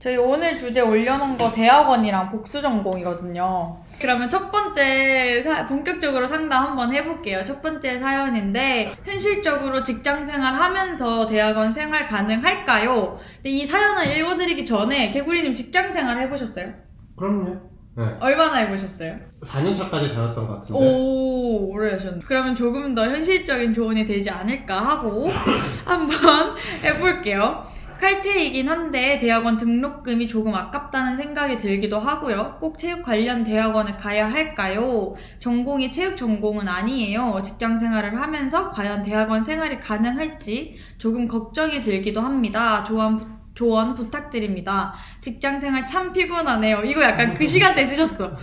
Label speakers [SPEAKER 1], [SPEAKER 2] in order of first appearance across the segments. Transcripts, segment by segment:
[SPEAKER 1] 저희 오늘 주제 올려놓은 거 대학원이랑 복수 전공이거든요. 그러면 첫 번째 본격적으로 상담 한번 해볼게요. 첫 번째 사연인데 현실적으로 직장생활 하면서 대학원 생활 가능할까요? 근데 이 사연을 읽어드리기 전에 개구리님 직장생활 해보셨어요?
[SPEAKER 2] 그럼요. 네.
[SPEAKER 1] 얼마나 해보셨어요?
[SPEAKER 2] 4년차까지 다녔던 것 같은데.
[SPEAKER 1] 오, 오래 하셨네. 그러면 조금 더 현실적인 조언이 되지 않을까 하고 한번 해볼게요. 칼퇴이긴 한데 대학원 등록금이 조금 아깝다는 생각이 들기도 하고요. 꼭 체육 관련 대학원을 가야 할까요? 전공이 체육 전공은 아니에요. 직장 생활을 하면서 과연 대학원 생활이 가능할지 조금 걱정이 들기도 합니다. 조언 부탁드립니다. 직장생활 참 피곤하네요. 이거 약간 그 시간대에 쓰셨어.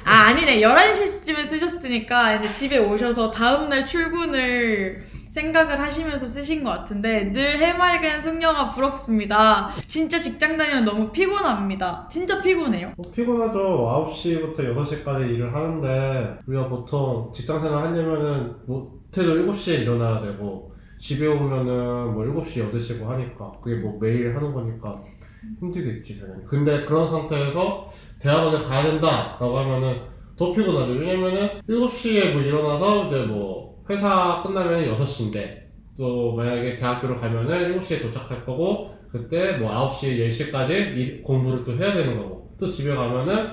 [SPEAKER 1] 아니네. 11시쯤에 쓰셨으니까 이제 집에 오셔서 다음날 출근을 생각을 하시면서 쓰신 것 같은데 늘 해맑은 숙녀가 부럽습니다. 진짜 직장 다니면 너무 피곤합니다. 진짜 피곤해요.
[SPEAKER 2] 피곤하죠. 9시부터 6시까지 일을 하는데 우리가 보통 직장생활 하려면은 못해도 7시에 일어나야 되고 집에 오면은 뭐 7시, 8시고 하니까 그게 뭐 매일 하는 거니까 힘들겠지 당연히. 근데 그런 상태에서 대학원에 가야 된다 라고 하면은 더 피곤하죠. 왜냐면은 7시에 뭐 일어나서 이제 뭐 회사 끝나면 6시인데 또 만약에 대학교를 가면은 7시에 도착할 거고 그때 뭐 9시, 10시까지 공부를 또 해야 되는 거고 또 집에 가면은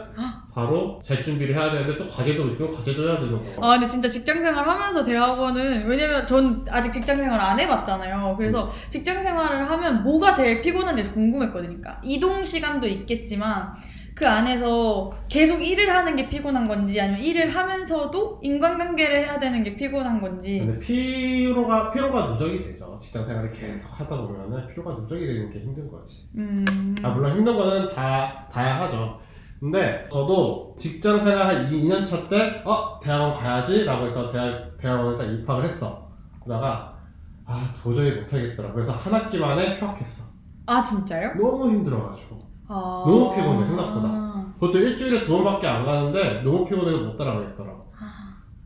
[SPEAKER 2] 바로 잘 준비를 해야 되는데 또 과제도 있으면 과제도 해야 되는 거고.
[SPEAKER 1] 근데 진짜 직장생활 하면서 대학원은 왜냐면 전 아직 직장생활 안 해봤잖아요. 그래서 직장생활을 하면 뭐가 제일 피곤한지 궁금했거든요. 그러니까 이동 시간도 있겠지만 그 안에서 계속 일을 하는 게 피곤한 건지 아니면 일을 하면서도 인간관계를 해야 되는 게 피곤한 건지.
[SPEAKER 2] 근데 피로가 누적이 되죠. 직장 생활을 계속 하다 보면은 피로가 누적이 되는 게 힘든 거지. 물론 힘든 거는 다 다양하죠. 근데 저도 직장 생활 한 2년 차 때 대학원 가야지 라고 해서 대학원에 딱 입학을 했어. 그러다가 도저히 못하겠더라. 그래서 한 학기 만에 휴학했어.
[SPEAKER 1] 아 진짜요?
[SPEAKER 2] 너무 힘들어가지고 너무 피곤해 생각보다. 그것도 일주일에 2번밖에 안 가는데 너무 피곤해서 못 따라가겠더라.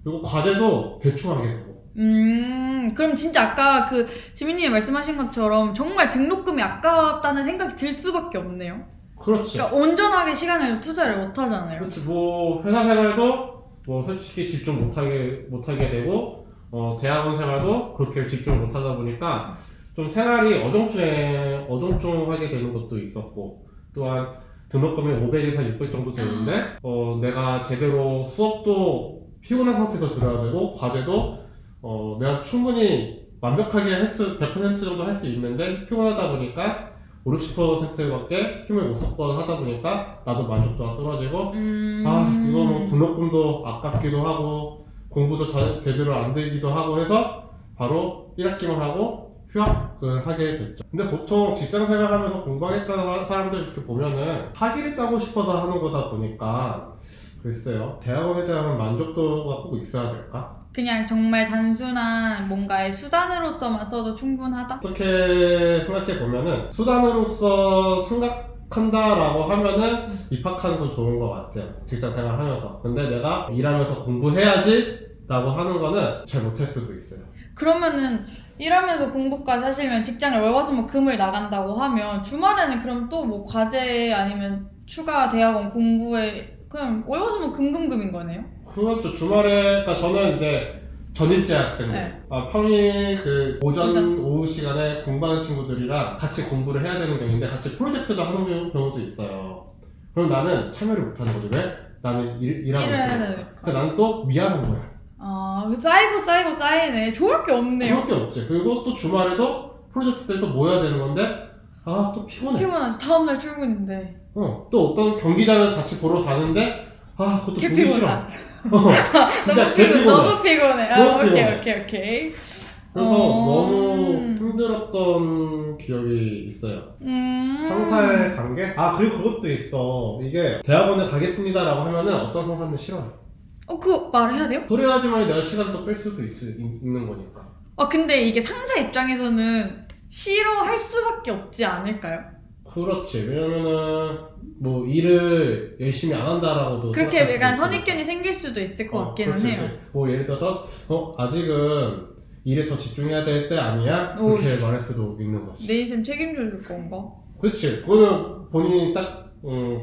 [SPEAKER 2] 그리고 과제도 대충 하게 되고.
[SPEAKER 1] 그럼 진짜 아까 그 지민님이 말씀하신 것처럼 정말 등록금이 아깝다는 생각이 들 수밖에 없네요.
[SPEAKER 2] 그렇지.
[SPEAKER 1] 그러니까 온전하게 시간을 투자를 못 하잖아요.
[SPEAKER 2] 그렇지. 뭐 회사 생활도 뭐 솔직히 집중 못하게 되고 대학원 생활도 그렇게 집중 못하다 보니까 좀 생활이 어중중하게 되는 것도 있었고 또한 등록금이 500에서 600 정도 되는데 내가 제대로 수업도 피곤한 상태에서 들어야 되고 과제도 내가 충분히 완벽하게 100% 정도 할 수 있는데 피곤하다 보니까 50%밖에 힘을 못 쏟고 하다 보니까 나도 만족도가 떨어지고 이거 뭐 등록금도 아깝기도 하고 공부도 제대로 안 되기도 하고 해서 바로 1학기만 하고 휴학을 하게 됐죠. 근데 보통 직장생활 하면서 공부하겠다는 사람들 이렇게 보면은 학위를 따고 싶어서 하는 거다 보니까 글쎄요. 대학원에 대한 만족도가 꼭 있어야 될까?
[SPEAKER 1] 그냥 정말 단순한 뭔가의 수단으로서만 써도 충분하다?
[SPEAKER 2] 어떻게 생각해보면은 수단으로서 생각한다라고 하면은 입학하는 건 좋은 것 같아요. 직장생활 하면서. 근데 내가 일하면서 공부해야지 라고 하는 거는 잘 못할 수도 있어요.
[SPEAKER 1] 그러면은 일하면서 공부까지 하시면 직장을 월화수목금을 나간다고 하면 주말에는 그럼 또 뭐 과제 아니면 추가 대학원 공부에 그냥 월화수목금금인 거네요?
[SPEAKER 2] 그렇죠. 주말에, 그러니까 저는 이제 전일제 학생들,
[SPEAKER 1] 네.
[SPEAKER 2] 평일 그 오전, 오후 시간에 공부하는 친구들이랑 같이 공부를 해야 되는 경우인데 같이 프로젝트도 하는 경우도 있어요. 그럼 나는 참여를 못하는 거죠. 왜? 나는 일하고
[SPEAKER 1] 일을 해야
[SPEAKER 2] 있으니까.
[SPEAKER 1] 되니까.
[SPEAKER 2] 그러니까 나는 또 미안한 거야.
[SPEAKER 1] 쌓이고 쌓이네. 좋을 게 없네요.
[SPEAKER 2] 그럴 게 없지. 그리고 또 주말에도 프로젝트 때 또 모여야 되는 건데 또 피곤해.
[SPEAKER 1] 피곤하지. 다음날 출근인데.
[SPEAKER 2] 또 어떤 경기장을 같이 보러 가는데 그것도 보기
[SPEAKER 1] 피곤하다.
[SPEAKER 2] 싫어. 진짜 개피곤해.
[SPEAKER 1] 너무 피곤해.
[SPEAKER 2] 너무
[SPEAKER 1] 오케이.
[SPEAKER 2] 피곤해. 그래서 너무 힘들었던 기억이 있어요. 상사의 관계? 그리고 그것도 있어. 이게 대학원에 가겠습니다라고 하면은 어떤 상사는 싫어요.
[SPEAKER 1] 그거 말해야 돼요?
[SPEAKER 2] 그래 야지만 내가 시간 또 뺄 수도 있는 거니까.
[SPEAKER 1] 근데 이게 상사 입장에서는 싫어할 수밖에 없지 않을까요?
[SPEAKER 2] 그렇지. 왜냐면은 뭐 일을 열심히 안 한다라고도
[SPEAKER 1] 그렇게 약간 선입견이 생길 수도 있을 것 같기는
[SPEAKER 2] 그렇지,
[SPEAKER 1] 해요.
[SPEAKER 2] 그렇지. 뭐 예를 들어서 아직은 일에 더 집중해야 될 때 아니야? 그렇게 말할 수도 있는 거지.
[SPEAKER 1] 내 인생 책임져 줄 건가?
[SPEAKER 2] 그렇지. 그거는 본인이 딱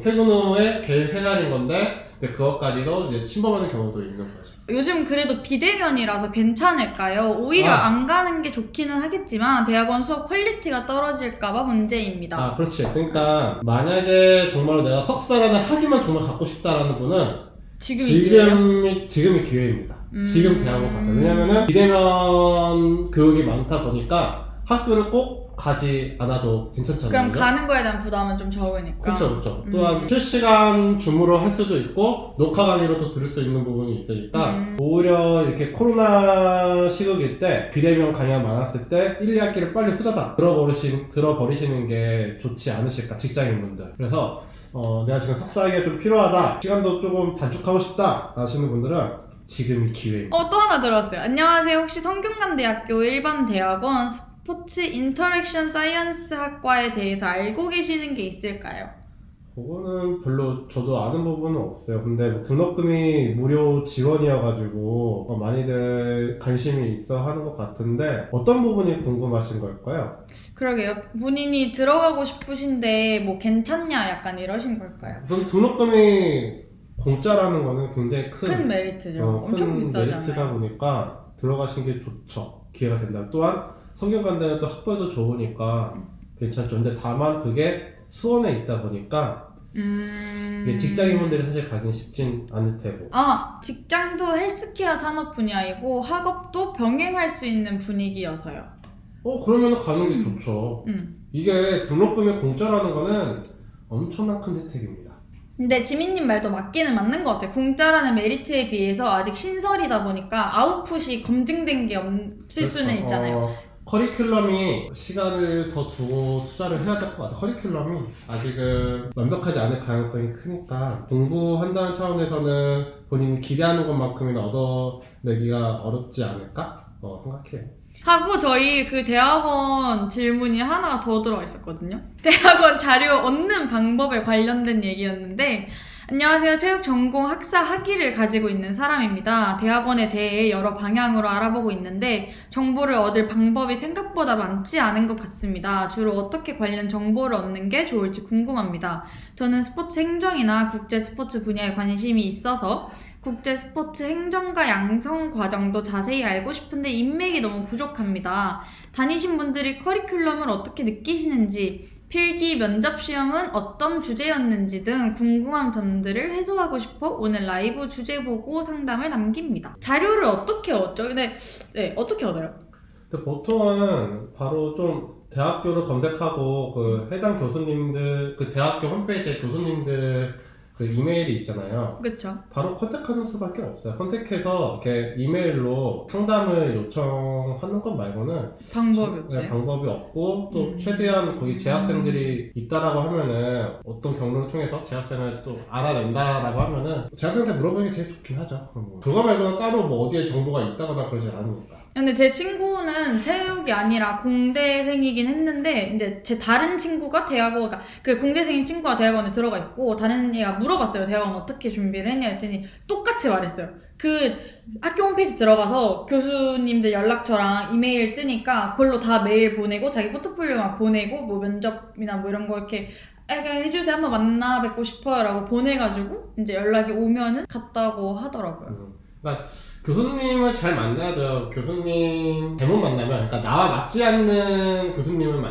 [SPEAKER 2] 퇴근 후에 개인 생활인 건데 근데 그것까지도 이제 침범하는 경우도 있는 거죠.
[SPEAKER 1] 요즘 그래도 비대면이라서 괜찮을까요? 오히려 안 가는 게 좋기는 하겠지만 대학원 수업 퀄리티가 떨어질까봐 문제입니다.
[SPEAKER 2] 아, 그렇지. 그러니까 만약에 정말로 내가 석사라는 학위만 정말 갖고 싶다라는 분은 지금이 기회입니다. 지금 대학원 가서. 왜냐면은 비대면 교육이 많다 보니까 학교를 꼭 가지 않아도 괜찮잖아요.
[SPEAKER 1] 그럼 가는 거에 대한 부담은 좀 적으니까.
[SPEAKER 2] 그렇죠. 또한 실시간 줌으로 할 수도 있고 녹화 강의로도 들을 수 있는 부분이 있으니까 오히려 이렇게 코로나 시국일 때 비대면 강의가 많았을 때 1, 2학기를 빨리 후다닥 들어버리시는 게 좋지 않으실까, 직장인분들. 그래서 내가 지금 석사학위가 좀 필요하다, 시간도 조금 단축하고 싶다 하시는 분들은 지금이 기회입니다.
[SPEAKER 1] 또 하나 들었어요. 안녕하세요. 혹시 성균관대학교 일반 대학원 스포츠 인터랙션 사이언스 학과에 대해서 알고 계시는 게 있을까요?
[SPEAKER 2] 그거는 별로 저도 아는 부분은 없어요. 근데 뭐 등록금이 무료 지원이어가지고 많이들 관심이 있어 하는 것 같은데 어떤 부분이 궁금하신 걸까요?
[SPEAKER 1] 그러게요. 본인이 들어가고 싶으신데 뭐 괜찮냐 약간 이러신 걸까요?
[SPEAKER 2] 우선 등록금이 공짜라는 거는 굉장히 큰
[SPEAKER 1] 메리트죠. 엄청
[SPEAKER 2] 큰
[SPEAKER 1] 비싸잖아요.
[SPEAKER 2] 메리트다 보니까 들어가신 게 좋죠. 기회가 된다. 또한 성균관대는 또 학벌도 좋으니까 괜찮죠. 근데 다만 그게 수원에 있다 보니까 이게 직장인분들이 사실 가긴 쉽진 않을 테고.
[SPEAKER 1] 직장도 헬스케어 산업 분야이고 학업도 병행할 수 있는 분위기여서요.
[SPEAKER 2] 그러면 가는 게 좋죠. 이게 등록금이 공짜라는 거는 엄청난 큰 혜택입니다.
[SPEAKER 1] 근데 지민님 말도 맞기는 맞는 것 같아요. 공짜라는 메리트에 비해서 아직 신설이다 보니까 아웃풋이 검증된 게 없을 수는 있잖아요.
[SPEAKER 2] 커리큘럼이 시간을 더 두고 투자를 해야 될 것 같아요. 커리큘럼이 아직은 완벽하지 않을 가능성이 크니까 공부한다는 차원에서는 본인이 기대하는 것만큼이나 얻어내기가 어렵지 않을까 생각해요.
[SPEAKER 1] 하고 저희 그 대학원 질문이 하나가 더 들어와 있었거든요. 대학원 자료 얻는 방법에 관련된 얘기였는데 안녕하세요. 체육 전공 학사 학위를 가지고 있는 사람입니다. 대학원에 대해 여러 방향으로 알아보고 있는데 정보를 얻을 방법이 생각보다 많지 않은 것 같습니다. 주로 어떻게 관련 정보를 얻는 게 좋을지 궁금합니다. 저는 스포츠 행정이나 국제 스포츠 분야에 관심이 있어서 국제 스포츠 행정과 양성 과정도 자세히 알고 싶은데 인맥이 너무 부족합니다. 다니신 분들이 커리큘럼을 어떻게 느끼시는지, 필기 면접 시험은 어떤 주제였는지 등 궁금한 점들을 해소하고 싶어 오늘 라이브 주제 보고 상담을 남깁니다. 자료를 어떻게 얻죠? 근데 어떻게 얻어요?
[SPEAKER 2] 근데 보통은 바로 좀 대학교를 검색하고 그 해당 교수님들, 그 대학교 홈페이지에 교수님들 그 이메일이 있잖아요.
[SPEAKER 1] 그렇죠.
[SPEAKER 2] 바로 컨택하는 수밖에 없어요. 컨택해서 이렇게 이메일로 상담을 요청하는 것 말고는
[SPEAKER 1] 방법이 없어요.
[SPEAKER 2] 방법이 없고 또 최대한 거기 재학생들이 있다라고 하면은 어떤 경로를 통해서 재학생을 또 알아낸다라고 하면은 재학생한테 물어보는 게 제일 좋긴 하죠. 그거 말고는 따로 뭐 어디에 정보가 있다거나 그러지 않으니까.
[SPEAKER 1] 근데 제 친구는 체육이 아니라 공대생이긴 했는데 이제 제 다른 친구가 대학원, 그러니까 그 공대생인 친구가 대학원에 들어가 있고 다른 애가 물어봤어요. 대학원 어떻게 준비를 했냐 했더니 똑같이 말했어요. 그 학교 홈페이지 들어가서 교수님들 연락처랑 이메일 뜨니까 그걸로 다 메일 보내고 자기 포트폴리오 막 보내고 뭐 면접이나 뭐 이런 거 이렇게 해주세요. 한번 만나 뵙고 싶어요 라고 보내가지고 이제 연락이 오면은 갔다고 하더라고요.
[SPEAKER 2] 그러니까 교수님을 잘 만나야 돼요. 교수님 잘못 만나면, 그러니까 나와 맞지 않는 교수님을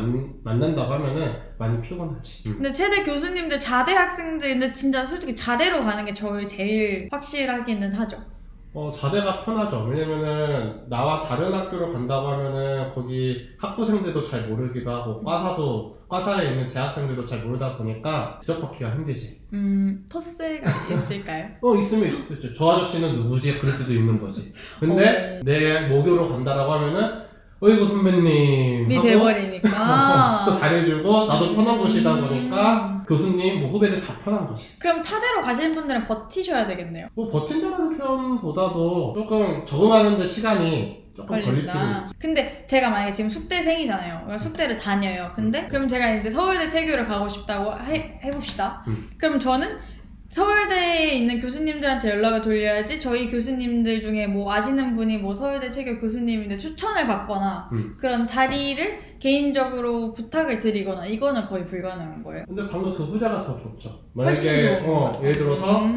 [SPEAKER 2] 만난다고 하면은 많이 피곤하지.
[SPEAKER 1] 근데 최대 교수님들 자대 학생들인데 진짜 솔직히 자대로 가는 게 저희 제일 확실하기는 하죠.
[SPEAKER 2] 자대가 편하죠. 왜냐면은 나와 다른 학교로 간다고 하면은 거기 학부생들도 잘 모르기도 하고 과사에 있는 재학생들도 잘 모르다 보니까 지적받기가 힘들지.
[SPEAKER 1] 터세가 있을까요?
[SPEAKER 2] 있으면 있겠죠. 저 아저씨는 누구지? 그럴 수도 있는 거지. 근데 내 모교로 간다라고 하면은 어이구 선배님이
[SPEAKER 1] 돼버리니까
[SPEAKER 2] 또 잘해주고 나도 편한 곳이다 보니까 교수님 뭐 후배들 다 편한 거지.
[SPEAKER 1] 그럼 타대로 가시는 분들은 버티셔야 되겠네요.
[SPEAKER 2] 뭐 버틴다는 표현보다도 조금 적응하는데 시간이 조금 걸릴 필요 있지.
[SPEAKER 1] 근데 제가 만약에 지금 숙대생이잖아요. 숙대를 다녀요. 근데 그럼 제가 이제 서울대 체교를 가고 싶다고 해봅시다. 그럼 저는 서울대에 있는 교수님들한테 연락을 돌려야지 저희 교수님들 중에 뭐 아시는 분이 뭐 서울대 체교 교수님인데 추천을 받거나 그런 자리를 개인적으로 부탁을 드리거나 이거는 거의 불가능한 거예요.
[SPEAKER 2] 근데 방금 그 후자가 더 좋죠.
[SPEAKER 1] 훨씬
[SPEAKER 2] 만약에
[SPEAKER 1] 좋은 것 같아요.
[SPEAKER 2] 예를 들어서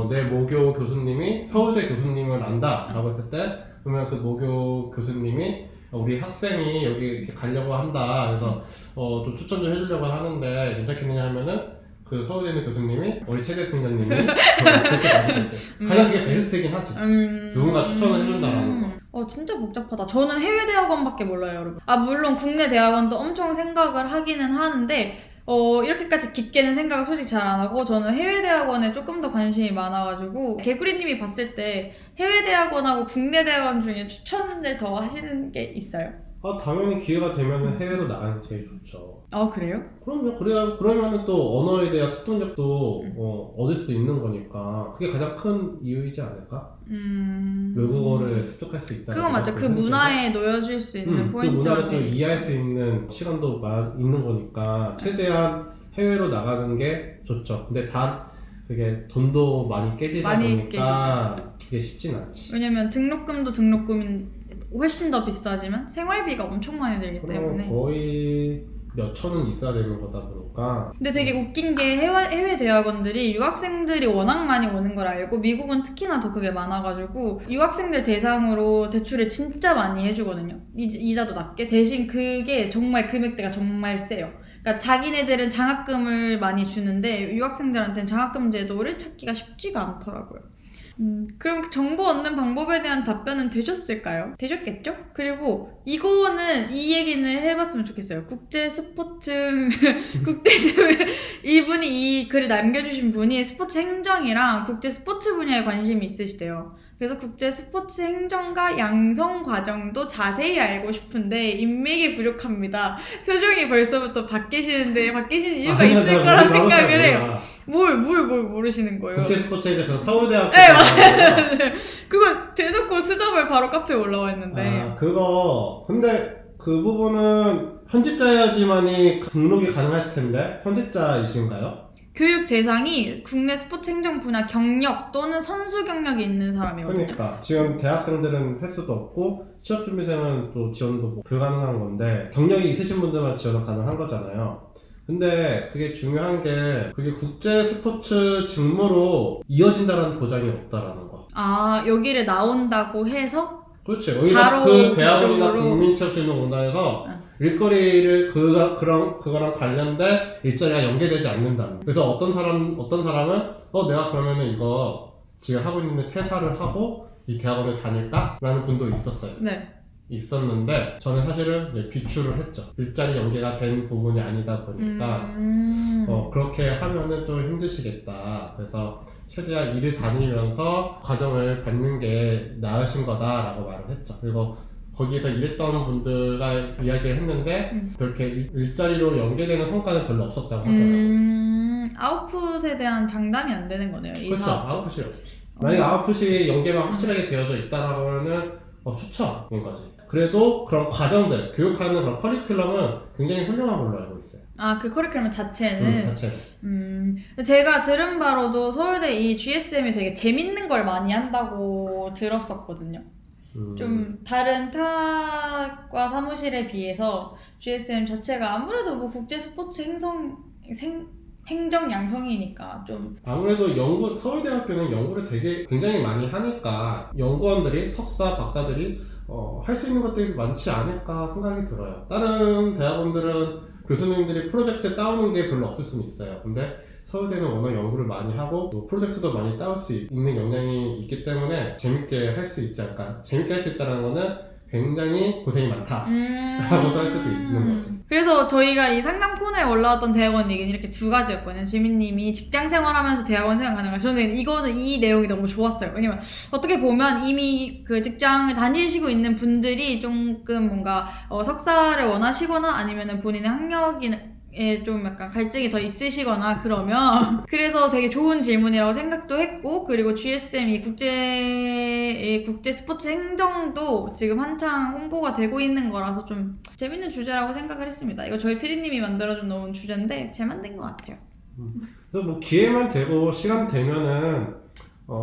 [SPEAKER 2] 내 모교 교수님이 서울대 교수님을 안다라고 했을 때 그러면 그 모교 교수님이 우리 학생이 여기 이렇게 가려고 한다. 그래서 좀 추천 좀 해주려고 하는데 괜찮겠느냐 하면은 그 서울대 있는 교수님이 우리 최대 승자님이 그렇게 말했겠지. 가장 그게 베스트긴 하지. 누군가 추천을 해준다라는 거.
[SPEAKER 1] 진짜 복잡하다. 저는 해외 대학원밖에 몰라요, 여러분. 물론 국내 대학원도 엄청 생각을 하기는 하는데 이렇게까지 깊게는 생각을 솔직히 잘 안 하고 저는 해외 대학원에 조금 더 관심이 많아가지고 개구리님이 봤을 때 해외 대학원하고 국내 대학원 중에 추천을 더 하시는 게 있어요?
[SPEAKER 2] 당연히 기회가 되면 해외로 나가는 게 제일 좋죠.
[SPEAKER 1] 그래요?
[SPEAKER 2] 그럼요. 그러면은 또 언어에 대한 습득력도 얻을 수 있는 거니까 그게 가장 큰 이유이지 않을까? 외국어를 습득할 수 있다.
[SPEAKER 1] 그거 맞죠. 그 문화에 놓여질 수 있는 포인트가
[SPEAKER 2] 그 문화를 또 이해할 수 있는 시간도 있는 거니까 최대한 해외로 나가는 게 좋죠. 근데 단 그게 돈도 많이 깨지다 보니까 그게 쉽진 않지.
[SPEAKER 1] 왜냐면 등록금이 훨씬 더 비싸지만 생활비가 엄청 많이 들기 때문에
[SPEAKER 2] 거의 몇 천은 있어야 되는 거다 보니까.
[SPEAKER 1] 근데 되게 웃긴 게 해외 대학원들이 유학생들이 워낙 많이 오는 걸 알고 미국은 특히나 더 그게 많아가지고 유학생들 대상으로 대출을 진짜 많이 해주거든요. 이자도 낮게. 대신 그게 정말 금액대가 정말 세요. 그러니까 자기네들은 장학금을 많이 주는데 유학생들한테는 장학금 제도를 찾기가 쉽지가 않더라고요. 그럼 정보 얻는 방법에 대한 답변은 되셨을까요? 되셨겠죠? 그리고 이거는 이 얘기는 해봤으면 좋겠어요. 이분이 이 글을 남겨주신 분이 스포츠 행정이랑 국제 스포츠 분야에 관심이 있으시대요. 그래서 국제 스포츠 행정과 양성 과정도 자세히 알고 싶은데 인맥이 부족합니다. 표정이 벌써부터 바뀌시는 이유가 있을 거라 생각을 해요. 뭘 모르시는 거예요?
[SPEAKER 2] 국제 스포츠에 대해서 서울대학교.
[SPEAKER 1] 네, 맞아요. 그거 대놓고 스잡을 바로 카페에 올라와 있는데.
[SPEAKER 2] 근데 그 부분은 편집자여야지만이 등록이 가능할 텐데 편집자이신가요?
[SPEAKER 1] 교육 대상이 국내 스포츠 행정 분야 경력 또는 선수 경력이 있는 사람이거든요.
[SPEAKER 2] 그러니까 지금 대학생들은 할 수도 없고 취업준비생은 또 지원도 불가능한 건데 경력이 있으신 분들만 지원은 가능한 거잖아요. 근데 그게 중요한 게 그게 국제 스포츠 직무로 이어진다는 보장이 없다라는 거.
[SPEAKER 1] 여기를 나온다고 해서?
[SPEAKER 2] 그렇지. 여기가 그 대학원이나 국민체육진흥공단에서 일거리를 그거랑 관련된 일자리가 연계되지 않는다는. 그래서 어떤 사람은 내가 그러면은 이거 지금 하고 있는데 퇴사를 하고 이 대학원을 다닐까? 라는 분도 있었어요.
[SPEAKER 1] 네.
[SPEAKER 2] 있었는데 저는 사실은 이제 비추를 했죠. 일자리 연계가 된 부분이 아니다 보니까 그렇게 하면은 좀 힘드시겠다. 그래서 최대한 일을 다니면서 과정을 밟는 게 나으신 거다라고 말을 했죠. 그리고 거기에서 일했던 분들과 이야기를 했는데 그렇게 일자리로 연계되는 성과는 별로 없었다고 하더라고요.
[SPEAKER 1] 아웃풋에 대한 장담이 안 되는 거네요. 이
[SPEAKER 2] 그렇죠.
[SPEAKER 1] 사업도.
[SPEAKER 2] 아웃풋이 없지. 만약에 아웃풋이 연계가 확실하게 되어져 있다라면은 추천인 거지. 그래도 그런 과정들, 교육하는 그런 커리큘럼은 굉장히 훌륭한 걸로 알고 있어요.
[SPEAKER 1] 그 커리큘럼 자체는?
[SPEAKER 2] 자체는.
[SPEAKER 1] 제가 들은 바로도 서울대 이 GSM이 되게 재밌는 걸 많이 한다고 들었었거든요. 좀 다른 타과 사무실에 비해서 GSM 자체가 아무래도 뭐 국제 스포츠 행정 양성이니까 좀
[SPEAKER 2] 아무래도 서울대학교는 연구를 굉장히 많이 하니까 연구원들이 석사, 박사들이 할 수 있는 것들이 많지 않을까 생각이 들어요. 다른 대학원들은 교수님들이 프로젝트 따오는 게 별로 없을 수는 있어요. 근데 서울대는 워낙 연구를 많이 하고 또 프로젝트도 많이 따올 수 있는 역량이 있기 때문에 재밌게 할 수 있지 않을까. 재밌게 할 수 있다는 거는 굉장히 고생이 많다 라고도 할 수도 있는 거지.
[SPEAKER 1] 그래서 저희가 이 상담 코너에 올라왔던 대학원 얘기는 이렇게 두 가지였거든요. 지민님이 직장생활하면서 대학원 생활 가능한 저는 이 내용이 너무 좋았어요. 왜냐면 어떻게 보면 이미 그 직장을 다니시고 있는 분들이 조금 뭔가 석사를 원하시거나 아니면은 본인의 학력이 좀 약간 갈증이 더 있으시거나 그러면 그래서 되게 좋은 질문이라고 생각도 했고 그리고 GSM이 국제 스포츠 행정도 지금 한창 홍보가 되고 있는 거라서 좀 재밌는 주제라고 생각을 했습니다. 이거 저희 PD님이 만들어준 놓은 주제인데 잘 만든 것 같아요.
[SPEAKER 2] 그래서 뭐 기회만 되고 시간 되면은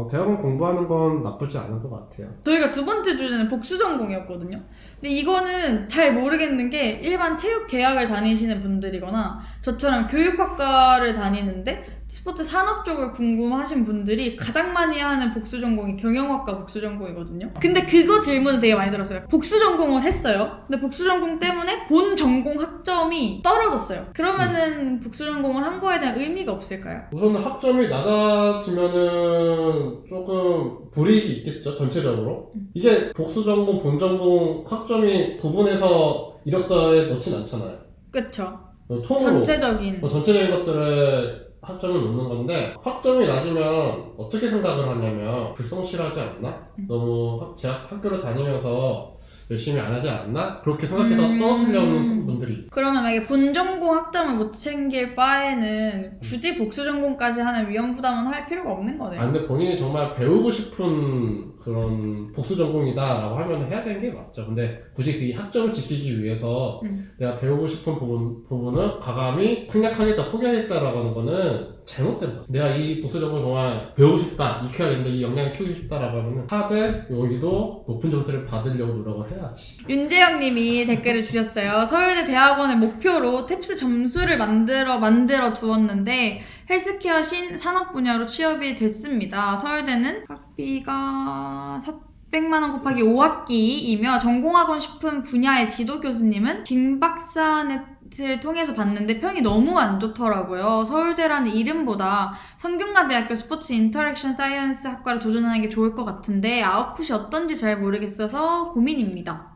[SPEAKER 2] 대학원 공부하는 건 나쁘지 않은 것 같아요.
[SPEAKER 1] 저희가 두 번째 주제는 복수 전공이었거든요. 근데 이거는 잘 모르겠는 게 일반 체육 계학을 다니시는 분들이거나 저처럼 교육학과를 다니는데 스포츠 산업 쪽을 궁금하신 분들이 가장 많이 하는 복수 전공이 경영학과 복수 전공이거든요. 근데 그거 질문을 되게 많이 들었어요. 복수 전공을 했어요. 근데 복수 전공 때문에 본 전공 학점이 떨어졌어요. 그러면은 복수 전공을 한 거에 대한 의미가 없을까요?
[SPEAKER 2] 우선 학점이 낮아지면은 조금 불이익이 있겠죠, 전체적으로. 이게 복수 전공, 본 전공 학점이 구분해서 이력서에 넣진 않잖아요.
[SPEAKER 1] 그쵸.
[SPEAKER 2] 통으로
[SPEAKER 1] 전체적인.
[SPEAKER 2] 전체적인 것들을 학점을 놓는 건데, 학점이 낮으면 어떻게 생각을 하냐면 불성실하지 않나? 너무 학교를 다니면서 열심히 안 하지 않나? 그렇게 생각해서 떨어뜨려는 분들이 있어요.
[SPEAKER 1] 그러면 만약에 본 전공 학점을 못 챙길 바에는 굳이 복수 전공까지 하는 위험 부담은 할 필요가 없는 거네요.
[SPEAKER 2] 근데 본인이 정말 배우고 싶은 그런 복수 전공이다라고 하면 해야 되는 게 맞죠. 근데 굳이 그 학점을 지키기 위해서 내가 배우고 싶은 부분을 과감히 생략하겠다, 포기하겠다라고 하는 거는 잘못된 거죠. 내가 이 복수 전공 정말 배우고 싶다, 익혀야 된다, 이 역량을 키우고 싶다라고 하면 하되 여기도 높은 점수를 받으려고 노력을 해야지.
[SPEAKER 1] 윤재영님이 댓글을 주셨어요. 서울대 대학원을 목표로 탭스 점수를 만들어 두었는데 헬스케어 신 산업 분야로 취업이 됐습니다. 서울대는 학비가 400만 원 곱하기 5학기이며 전공하고 싶은 분야의 지도 교수님은 김박사넷을 통해서 봤는데 평이 너무 안 좋더라고요. 서울대라는 이름보다 성균관대학교 스포츠 인터랙션 사이언스 학과를 도전하는 게 좋을 것 같은데 아웃풋이 어떤지 잘 모르겠어서 고민입니다.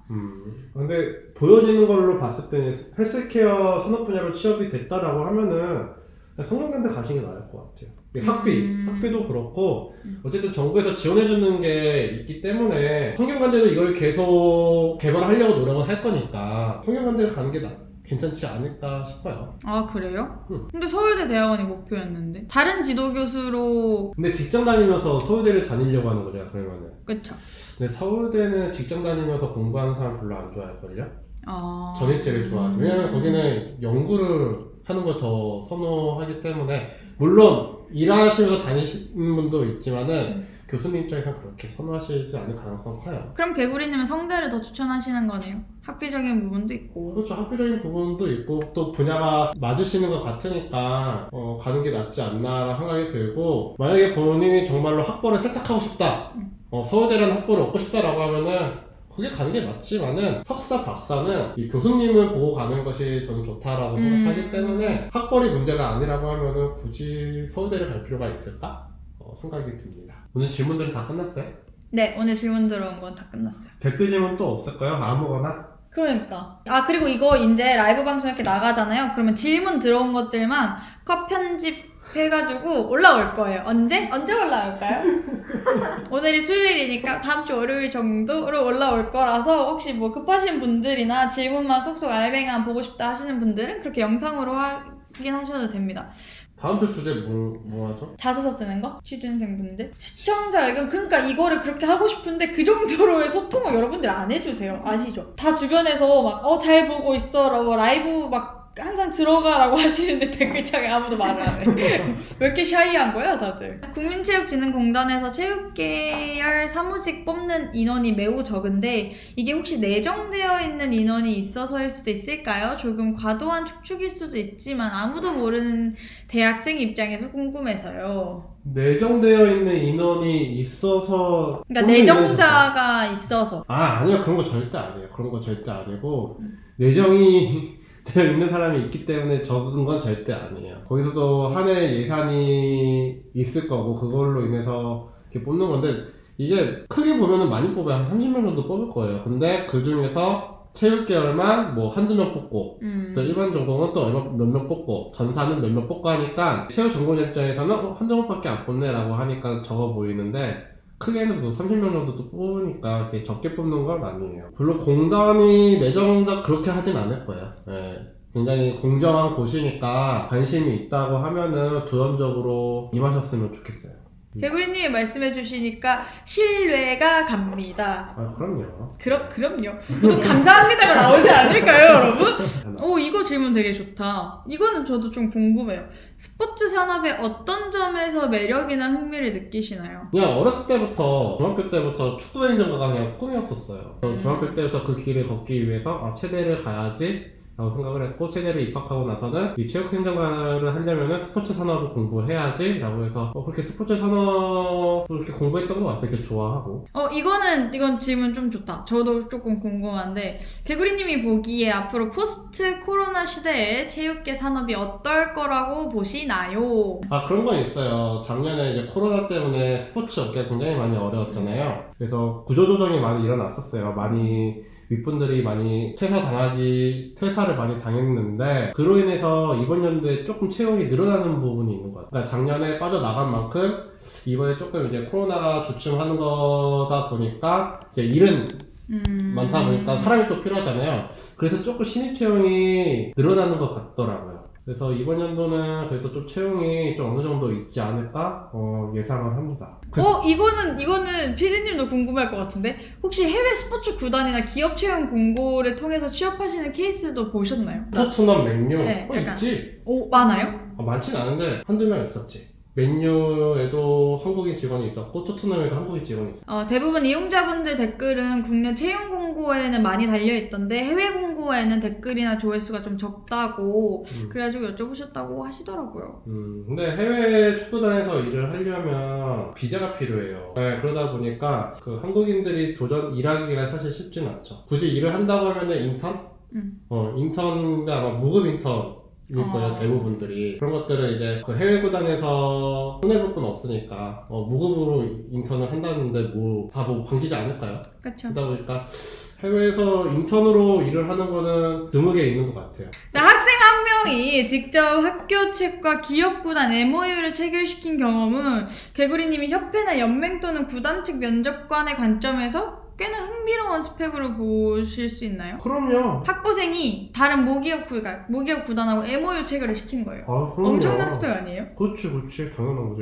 [SPEAKER 2] 근데 보여지는 걸로 봤을 때 헬스케어 산업 분야로 취업이 됐다라고 하면은 성균관대 가시는 게 나을 것 같아요. 학비도 그렇고 어쨌든 정부에서 지원해주는 게 있기 때문에 성균관대도 이걸 계속 개발하려고 노력을 할 거니까 성균관대를 가는 게 괜찮지 않을까 싶어요.
[SPEAKER 1] 아 그래요? 근데 서울대 대학원이 목표였는데 다른 지도 교수로.
[SPEAKER 2] 근데 직장 다니면서 서울대를 다니려고 하는 거잖아, 그러면은.
[SPEAKER 1] 그쵸.
[SPEAKER 2] 근데 서울대는 직장 다니면서 공부하는 사람 별로 안 좋아할걸요? 전일제를 좋아하죠. 왜냐면 거기는 연구를 하는 걸 더 선호하기 때문에, 물론 일하시면서 다니시는 분도 있지만은 교수님 입장에서 그렇게 선호하시지 않을 가능성이 커요.
[SPEAKER 1] 그럼 개구리님은 성대를 더 추천하시는 거네요. 학비적인 부분도 있고.
[SPEAKER 2] 그렇죠. 학비적인 부분도 있고 또 분야가 맞으시는 것 같으니까 가는 게 낫지 않나라는 생각이 들고, 만약에 본인이 정말로 학벌을 세탁하고 싶다, 서울대라는 학벌을 얻고 싶다라고 하면은 그게 가는 게 맞지만은 석사, 박사는 이 교수님을 보고 가는 것이 저는 좋다라고 생각하기 때문에 학벌이 문제가 아니라고 하면은 굳이 서울대를 갈 필요가 있을까? 생각이 듭니다. 오늘 질문들은 다 끝났어요?
[SPEAKER 1] 네, 오늘 질문 들어온 건 다 끝났어요.
[SPEAKER 2] 댓글 질문 또 없을까요? 아무거나?
[SPEAKER 1] 그러니까. 그리고 이거 이제 라이브 방송 이렇게 나가잖아요. 그러면 질문 들어온 것들만 컷 편집해가지고 올라올 거예요. 언제 올라올까요? 오늘이 수요일이니까 다음 주 월요일 정도로 올라올 거라서 혹시 뭐 급하신 분들이나 질문만 쏙쏙 알맹이만 보고 싶다 하시는 분들은 그렇게 영상으로 확인하셔도 됩니다.
[SPEAKER 2] 다음 주 주제 뭐 하죠?
[SPEAKER 1] 자소서 쓰는 거? 취준생분들? 시청자 의견, 그러니까 이거를 그렇게 하고 싶은데 그 정도로의 소통을 여러분들 안 해주세요. 아시죠? 다 주변에서 막 잘 보고 있어 라고 라이브 막 항상 들어가라고 하시는데 댓글창에 아무도 말을 안 해. 왜 이렇게 샤이한 거야 다들? 국민체육진흥공단에서 체육계열 사무직 뽑는 인원이 매우 적은데 이게 혹시 내정되어 있는 인원이 있어서일 수도 있을까요? 조금 과도한 축축일 수도 있지만 아무도 모르는 대학생 입장에서 궁금해서요.
[SPEAKER 2] 내정되어 있는 인원이 있어서,
[SPEAKER 1] 그러니까 내정자가 있어서.
[SPEAKER 2] 아니요, 그런 거 절대 아니에요. 그런 거 절대 아니고 내정이 되어 있는 사람이 있기 때문에 적은 건 절대 아니에요. 거기서도 한 해 예산이 있을 거고 그걸로 인해서 이렇게 뽑는 건데, 이게 크게 보면은 많이 뽑아요. 한 30명 정도 뽑을 거예요. 근데 그 중에서 체육 계열만 뭐 한두 명 뽑고 또 일반 전공은 또 몇 명 뽑고 전사는 몇 명 뽑고 하니까 체육 전공 입장에서는 한두 명밖에 안 뽑네 라고 하니까 적어 보이는데, 크게는 30명 정도 또 뽑으니까 이렇게 적게 뽑는 건 아니에요. 별로 공단이 내정자 그렇게 하진 않을 거예요. 네. 굉장히 공정한 곳이니까 관심이 있다고 하면은 도전적으로 임하셨으면 좋겠어요.
[SPEAKER 1] 개구리님이 말씀해 주시니까 신뢰가 갑니다.
[SPEAKER 2] 아, 그럼요.
[SPEAKER 1] 그럼요. 보통 감사합니다가 나오지 않을까요, 여러분? 오, 이거 질문 되게 좋다. 이거는 저도 좀 궁금해요. 스포츠 산업의 어떤 점에서 매력이나 흥미를 느끼시나요?
[SPEAKER 2] 그냥 어렸을 때부터, 중학교 때부터 축구 행정가가 그냥 꿈이었었어요. 중학교 때부터 그 길을 걷기 위해서 체대를 가야지 라고 생각을 했고, 체대를 입학하고 나서는 이 체육 행정가를 하려면 스포츠 산업을 공부해야지 라고 해서 그렇게 스포츠 산업을 이렇게 공부했던 것 같아요. 되게 좋아하고.
[SPEAKER 1] 이건 질문 좀 좋다. 저도 조금 궁금한데, 개구리님이 보기에 앞으로 포스트 코로나 시대에 체육계 산업이 어떨 거라고 보시나요?
[SPEAKER 2] 아, 그런 건 있어요. 작년에 이제 코로나 때문에 스포츠 업계가 굉장히 많이 어려웠잖아요. 그래서 구조조정이 많이 일어났었어요. 윗분들이 많이 퇴사를 많이 당했는데, 그로 인해서 이번 연도에 조금 채용이 늘어나는 부분이 있는 것 같아요. 그러니까 작년에 빠져나간 만큼 이번에 조금 이제 코로나가 주춤하는 거다 보니까 이제 일은 많다 보니까 사람이 또 필요하잖아요. 그래서 조금 신입 채용이 늘어나는 것 같더라고요. 그래서 이번 연도는 그래도 좀 채용이 좀 어느 정도 있지 않을까 예상을 합니다.
[SPEAKER 1] 이거는 PD님도 궁금할 것 같은데, 혹시 해외 스포츠 구단이나 기업 채용 공고를 통해서 취업하시는 케이스도 보셨나요?
[SPEAKER 2] 토트넘, 맨유
[SPEAKER 1] 네, 약간.
[SPEAKER 2] 있지?
[SPEAKER 1] 많아요?
[SPEAKER 2] 많진 않은데 한두 명 있었지. 맨유에도 한국인 직원이 있었고 토트넘에도 한국인 직원이 있었고.
[SPEAKER 1] 대부분 이용자분들 댓글은 국내 채용 공고에는 많이 달려있던데 해외 공고에는 댓글이나 조회수가 좀 적다고 그래가지고 여쭤보셨다고 하시더라고요.
[SPEAKER 2] 근데 해외 축구단에서 일을 하려면 비자가 필요해요. 네, 그러다 보니까 그 한국인들이 일하기가 사실 쉽진 않죠. 굳이 일을 한다고 하면은 인턴? 인턴인데 아마 무급 인턴 일 거예요, 대부분들이. 그런 것들은 이제 그 해외 구단에서 손해볼 건 없으니까 무급으로 인턴을 한다는데 다 반기지 않을까요?
[SPEAKER 1] 그쵸.
[SPEAKER 2] 그러다 보니까 해외에서 인턴으로 일을 하는 거는 드물게 있는 것 같아요.
[SPEAKER 1] 학생 한 명이 직접 학교 측과 기업 구단 MOU를 체결시킨 경험은 개구리님이 협회나 연맹 또는 구단 측 면접관의 관점에서 꽤나 흥미로운 스펙으로 보실 수 있나요?
[SPEAKER 2] 그럼요.
[SPEAKER 1] 학부생이 다른 모기업 구단하고 MOU 체결을 시킨 거예요.
[SPEAKER 2] 아, 그럼요.
[SPEAKER 1] 엄청난 스펙 아니에요?
[SPEAKER 2] 그렇지. 당연한 거지.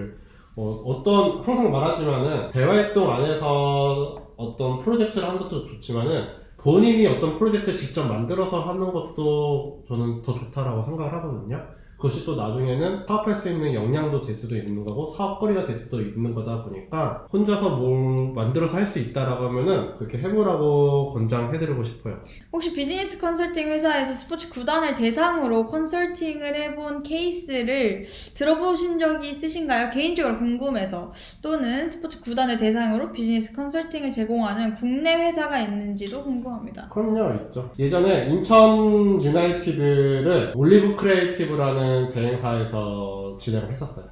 [SPEAKER 2] 항상 말하지만은, 대화활동 안에서 어떤 프로젝트를 하는 것도 좋지만은, 본인이 어떤 프로젝트를 직접 만들어서 하는 것도 저는 더 좋다라고 생각을 하거든요. 그것이 또 나중에는 사업할 수 있는 역량도 될 수도 있는 거고 사업거리가 될 수도 있는 거다 보니까 혼자서 뭘 만들어서 할 수 있다라고 하면은 그렇게 해보라고 권장해드리고 싶어요.
[SPEAKER 1] 혹시 비즈니스 컨설팅 회사에서 스포츠 구단을 대상으로 컨설팅을 해본 케이스를 들어보신 적이 있으신가요? 개인적으로 궁금해서. 또는 스포츠 구단을 대상으로 비즈니스 컨설팅을 제공하는 국내 회사가 있는지도 궁금합니다.
[SPEAKER 2] 그럼요, 있죠. 예전에 인천 유나이티드를 올리브 크리에이티브라는 대행사에서 진행을 했었어요.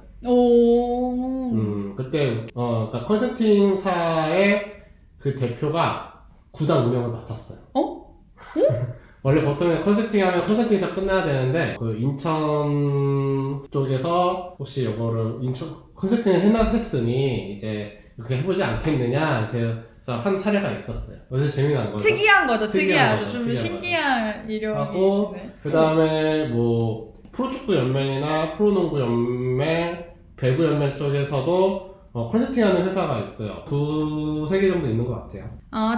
[SPEAKER 2] 그때 그러니까 컨설팅사의 그 대표가 구단 운영을 맡았어요. 원래 보통 컨설팅하면 컨설팅에서 끝나야 되는데 그 인천 쪽에서 혹시 이거를 컨설팅을 했으니 이제 이렇게 해보지 않겠느냐 그래서 한 사례가 있었어요. 그래서 재미난 거죠.
[SPEAKER 1] 특이하죠. 좀
[SPEAKER 2] 특이하죠.
[SPEAKER 1] 신기한 이력이시네.
[SPEAKER 2] 그 다음에 프로축구 연맹이나 프로농구 연맹, 배구 연맹 쪽에서도 컨설팅하는 회사가 있어요. 2-3개 정도 있는 것 같아요.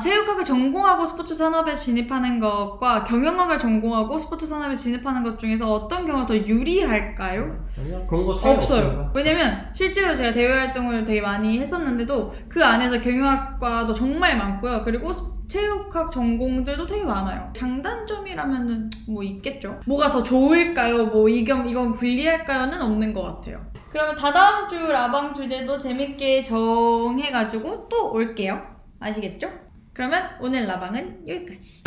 [SPEAKER 1] 체육학을 전공하고 스포츠 산업에 진입하는 것과 경영학을 전공하고 스포츠 산업에 진입하는 것 중에서 어떤 경우가 더 유리할까요?
[SPEAKER 2] 아니요, 그런 거 차이
[SPEAKER 1] 없어요.
[SPEAKER 2] 없습니다.
[SPEAKER 1] 왜냐면 실제로 제가 대외 활동을 되게 많이 했었는데도 그 안에서 경영학과도 정말 많고요. 그리고 체육학 전공들도 되게 많아요. 장단점이라면은 있겠죠. 뭐가 더 좋을까요? 이건 불리할까요는 없는 것 같아요. 그러면 다다음 주 라방 주제도 재밌게 정해가지고 또 올게요. 아시겠죠? 그러면 오늘 라방은 여기까지.